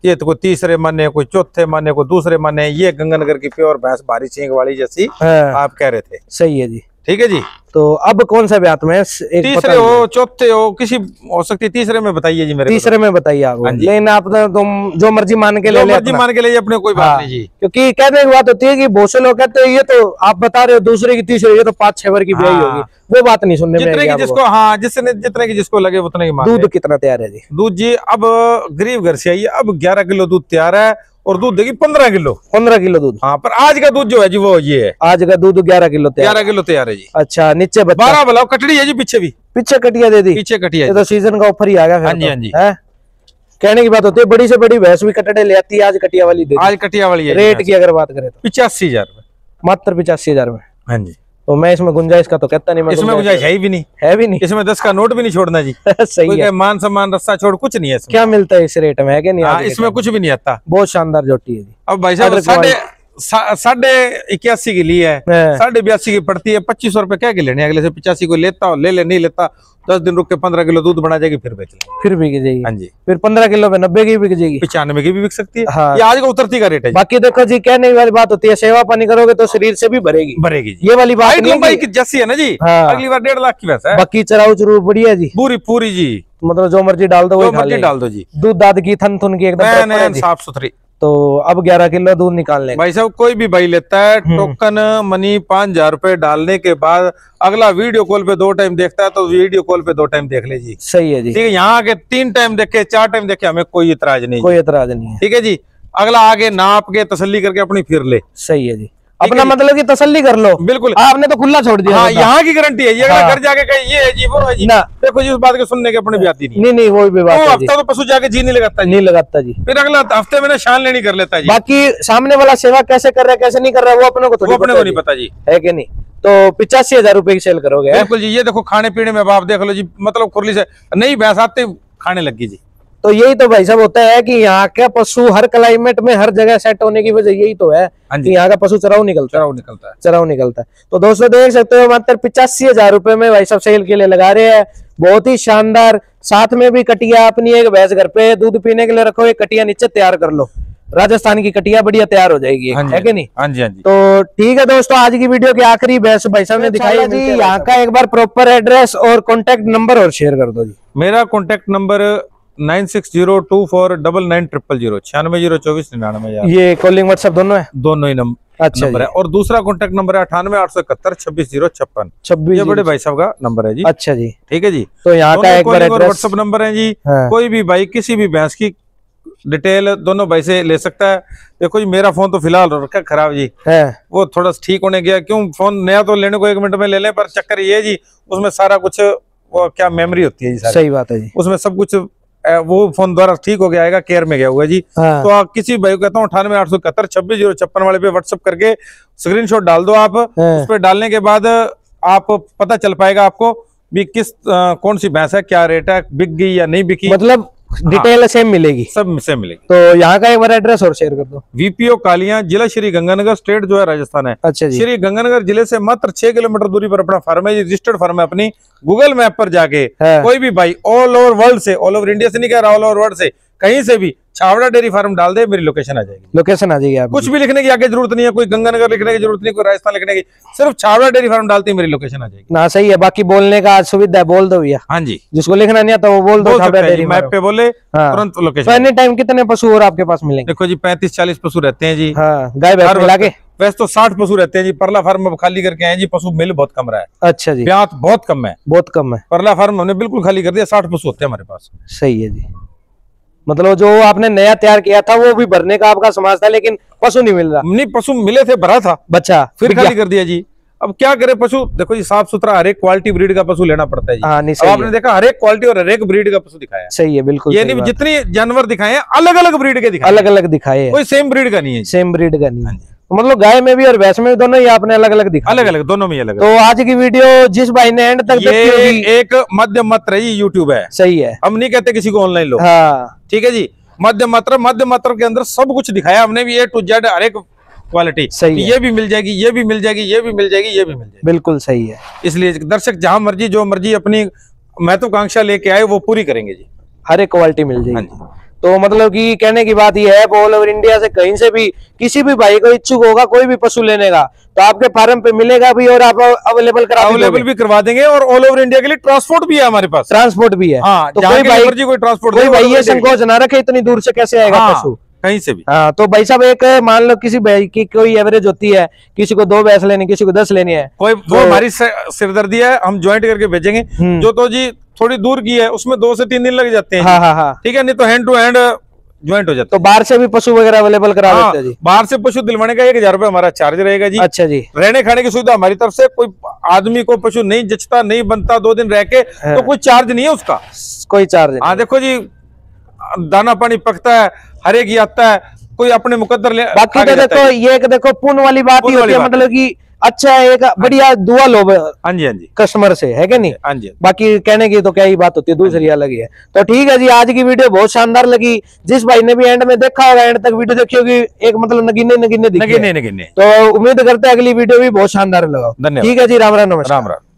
ये तो कोई तीसरे महीने, कोई चौथे महीने, कोई दूसरे महीने। ये गंगानगर की प्योर भैंस, भारी सींग वाली जैसी आप कह रहे थे। सही है जी, ठीक है जी। तो अब कौन सा ब्यात में? तीसरे हो, चौथे हो, किसी हो सकती है। तीसरे में बताइए जी मेरे। तीसरे में बताइए आप। लेकिन आप तुम जो मर्जी मान के ले, मर्जी मान के ले अपने, कोई बात नहीं जी। क्योंकि कहने की बात होती है कि बहुत से लोग कहते हैं ये तो आप बता रहे हो दूसरे की तीसरे, ये तो 5-6 बार की ब्याई होगी। वो बात नहीं सुनने में आएगी जिसको, हाँ जितने की जिसको लगे उतने की मान। दूध कितना तैयार है जी? दूध जी अब गरीब घर से आई है, अब 11 किलो दूध तैयार है, और दूध देगी 15 किलो। 15 किलो दूध। हाँ, पर आज का दूध जो है जी वो ये है, आज का दूध 11 किलो तैयार। 11 किलो तैयार है जी। अच्छा, नीचे 12 बलाओ कटड़ी है जी, पीछे भी, पीछे कटिया दे दी, पीछे कटिया। ये तो सीजन का ऑफर ही आ गया। हाँ जी, हाँ जी, है कहने की बात होती है, बड़ी से बड़ी भैंस भी कटड़े ले आती है, आज कटिया वाली दे दी। आज कटिया वाली है। रेट की अगर बात करें तो 85,000 रुपए, मात्र 85,000 में। हाँ जी। तो मैं इसमें गुंजाइश का तो कहता नहीं, मैं इसमें गुंजाइश है भी नहीं, है भी नहीं। इसमें 10 का नोट भी नहीं छोड़ना जी। सही है, मान सम्मान रस्सा छोड़ कुछ नहीं है इसमें। क्या मिलता है इस रेट में, है कि नहीं? हाँ, इसमें कुछ भी नहीं आता। बहुत शानदार जोटी है जी। अब भाई साहब 81 की ली है, 82 की पड़ती है, 2500 रुपए क्या के लेने, अगले से 85 को लेता हो ले ले, नहीं लेता 10 दिन रुक के 15 किलो दूध बना जाएगी, फिर बेच ले, फिर बिक जाएगी। हाँ जी, फिर 15 किलो में 90 की बिक जाएगी, 95 की भी बिक सकती है। हाँ। ये आज का उतरती का रेट है। बाकी देखो जी, कहने वाली बात होती है, सेवा पानी करोगे तो शरीर से भी भरेगी, भरेगी जी। ये वाली बात नहीं भाई की जैसी है ना जी। हाँ। अगली बार 1.5 लाख की वैसा है। बाकी चराऊ चरू बढ़िया जी, पूरी पूरी जी, मतलब जो मर्जी डाल दो, जो मर्जी डाल दो जी, दूध दाद की थन थुन की एकदम साफ सुथरी। तो अब 11 किलो दूध निकालने भाई साहब कोई भी भाई लेता है, टोकन मनी 5,000 रुपए डालने के बाद अगला वीडियो कॉल पे 2 टाइम देखता है, तो वीडियो कॉल पे 2 टाइम देख ले जी। सही है जी, ठीक है। यहाँ आके 3 टाइम देखे, 4 टाइम देखे, हमें कोई इतराज नहीं, कोई इतराज नहीं है। ठीक है जी। अगला आगे नाप के तसल्ली करके अपनी फिर ले। सही है जी, अपना मतलब कि तसल्ली कर लो। बिल्कुल, आपने तो खुला छोड़ दिया। हाँ, यहाँ की गारंटी है ये। अगर घर जाके कहीं ये है जी वो है जी ना, देखो जी, उस बात के सुनने के अपने भी आती नहीं। नहीं वो भी बात है, हफ्ता तो पशु जाके जी नहीं लगाता जी, नहीं लगाता जी, फिर अगला हफ्ते में शान लेनी कर लेता जी। बाकी सामने वाला सेवा कैसे कर रहा है कैसे नहीं कर रहा है वो अपने को नहीं पता जी, है कि नहीं। तो 85,000 रुपए की सेल करोगे? बिल्कुल जी। ये देखो खाने पीने में आप देख लो जी, मतलब खुरली से नई भैंस आते खाने लगी जी। तो यही तो भाई साहब होता है कि यहाँ का पशु हर क्लाइमेट में हर जगह सेट होने की वजह यही तो है कि यहाँ का पशु चराऊ निकलता है। तो दोस्तों देख सकते हो, मात्र 85,000 रुपए में भाई साहब सेल के लिए लगा रहे हैं, बहुत ही शानदार। साथ में भी कटिया अपनी एक भैंस घर पे दूध पीने के लिए रखो, एक कटिया नीचे तैयार कर लो, राजस्थान की कटिया बढ़िया तैयार हो जाएगी, है कि नहीं? हाँ जी, हाँ जी। तो ठीक है दोस्तों, आज की वीडियो की आखिरी भैंस भाई साहब ने दिखाई जी। यहाँ का एक बार प्रॉपर एड्रेस और कॉन्टेक्ट नंबर और शेयर कर दो जी। मेरा कॉन्टेक्ट नंबर 9602499000 96024999। ये कॉलिंग व्हाट्सएप दोनों है? दोनों ही नंबर। अच्छा नंबर है। और दूसरा कॉन्टेक्ट नंबर है 9881726056। ये बड़े भाई साहब का नंबर है जी। अच्छा जी, ठीक है जी। तो यहाँ का एक बार एड्रेस व्हाट्सएप नंबर है जी। कोई भी भाई किसी भी भैंस की डिटेल दोनों भाई से ले सकता है। देखो जी, मेरा फोन तो फिलहाल रखा खराब जी है, वो थोड़ा ठीक होने गया। क्यों, फोन नया तो लेने को 1 मिनट में ले लें, पर चक्कर ये है जी उसमें सारा कुछ वो क्या मेमोरी होती है जी, सही बात है जी, उसमें सब कुछ वो फोन द्वारा ठीक हो गया आएगा, केयर में गया हुआ जी। हाँ। तो आप किसी भाई को कहता हूँ 9881726056 वाले पे व्हाट्सएप करके स्क्रीनशॉट डाल दो आप। उस पर डालने के बाद आप पता चल पाएगा आपको भी किस कौन सी भैंस है, क्या रेट है, बिक गई या नहीं बिकी, मतलब डिटेल सेम मिलेगी, सब सेम मिलेगी। तो यहाँ का एक बार एड्रेस और शेयर कर दो। वीपीओ कालियां, जिला श्री गंगानगर, स्टेट जो है राजस्थान है। अच्छा जी। श्री गंगानगर जिले से मात्र 6 किलोमीटर दूरी पर अपना फार्म है, रजिस्टर्ड फार्म है। अपनी गूगल मैप पर जाके कोई भी भाई ऑल ओवर वर्ल्ड से, ऑल ओवर इंडिया से नहीं कह रहा, ऑल ओवर वर्ल्ड से कहीं से भी छावड़ा डेयरी फार्म डाल दे, मेरी लोकेशन आ जाएगी। लोकेशन आ जाएगी, आप कुछ भी लिखने की आगे जरूरत नहीं है, कोई गंगानगर लिखने की जरूरत नहीं, कोई राजस्थान लिखने की, सिर्फ छावड़ा डेयरी फार्म डालती है, मेरी लोकेशन आ जाएगी ना। सही है, बाकी बोलने का सुविधा है, बोल दो भैया। हाँ जी, जिसको लिखना नहीं आता वो बोल दो, छावड़ा डेयरी मैप पे बोले तुरंत लोकेशन। एनी टाइम कितने पशु और आपके पास मिलेंगे? देखो जी 35-40 पशु रहते हैं जी। गाय भैंस मिला के वैसे तो 60 पशु रहते हैं जी। परला फार्म में खाली करके आए जी, पशु मिल बहुत कम रहा है। अच्छा जी, ब्यात बहुत कम है, बहुत कम है। परला फार्म हमने बिल्कुल खाली कर दिया, 60 पशु होते हैं हमारे पास। सही है जी, मतलब जो आपने नया तैयार किया था वो भी भरने का आपका समाज था, लेकिन पशु नहीं मिल रहा। नहीं, पशु मिले थे, भरा था बच्चा, फिर खाली कर दिया जी। अब क्या करे पशु, देखो जी साफ सुथरा हर एक क्वालिटी ब्रीड का पशु लेना पड़ता है जी। हाँ, अब आपने देखा हर एक क्वालिटी और हर एक ब्रीड का पशु दिखाया। सही है, बिल्कुल। ये नहीं जितनी जानवर दिखाए हैं अलग अलग ब्रीड के दिखाए, अलग अलग दिखाए, कोई सेम ब्रीड का नहीं है, सेम ब्रीड का नहीं है। मतलब गाय में भी और भैंस में भी दोनों ही आपने अलग अलग दिखा, अलग अलग दोनों में अलग। तो आज की वीडियो जिस भाई ने एंड तक देखी होगी, एक मध्य मात्रा ही यूट्यूब है। सही है, हम नहीं कहते किसी को ऑनलाइन लो। हाँ, ठीक है जी। मध्य मात्रा के अंदर सब कुछ दिखाया हमने भी, A to Z हर एक क्वालिटी। सही है, ये भी मिल जाएगी, ये भी मिल जाएगी, ये भी मिल जाएगी, ये भी मिल जाएगी। बिल्कुल सही है। इसलिए दर्शक जहां मर्जी जो मर्जी अपनी महत्वाकांक्षा लेके आए वो पूरी करेंगे जी, हर एक क्वालिटी मिल जाएगी। तो मतलब कि कहने की बात यह है, ऑल ओवर इंडिया से कहीं से भी किसी भी भाई को इच्छुक होगा कोई भी पशु लेने का, तो आपके फार्म पे मिलेगा भी और आप अवेलेबल भी करवा देंगे। और ऑल ओवर इंडिया के लिए ट्रांसपोर्ट भी है हमारे पास, ट्रांसपोर्ट भी है। हाँ, तो कोई भाई कोई ट्रांसपोर्ट, कोई भाई ये संकोच ना रखे इतनी दूर से कैसे आएगा पशु, कहीं से भी। हाँ, तो भाई साहब एक मान लो किसी भाई की कोई एवरेज होती है, किसी को 2 भैंस लेनी, किसी को 10 लेनी है, कोई वो हमारी सिरदर्दी है, हम ज्वाइंट करके भेजेंगे। जो तो जी थोड़ी दूर की है उसमें 2 से 3 दिन लग जाते हैं। हाँ हाँ हाँ, ठीक है। नहीं तो हैंड टू हैंड ज्वाइंट हो जाता तो बाहर से भी पशु वगैरह अवेलेबल करा है। देते हैं जी। बाहर से पशु दिलवाने का 1000 रुपये हमारा चार्ज रहेगा जी। अच्छा जी। रहने खाने की सुविधा हमारी तरफ से, कोई आदमी को पशु नहीं जचता, नहीं बनता 2 दिन रह के, तो कोई चार्ज नहीं है उसका, कोई चार्ज नहीं। हाँ देखो जी, दाना पानी पकता है, हर एक आता है, कोई अपने मुकद्दर ले। बाकी तो देखो ये एक देखो पुण्य वाली बात ही होती है, मतलब कि अच्छा एक बढ़िया दुआ लो हाँ जी, हाँ जी, कस्टमर से, है क्या नहीं? हाँ जी। बाकी कहने की तो क्या ही बात होती है, दूसरी अलग ही है। तो ठीक है जी, आज की वीडियो बहुत शानदार लगी। जिस भाई ने भी एंड में देखा होगा, एंड तक वीडियो देखी होगी, एक मतलब नगीने दिखे। नगीने। तो उम्मीद करते हैं अगली वीडियो भी बहुत शानदार लगा। धन्यवाद। ठीक है जी, राम राम, नमस्कार। राम राम।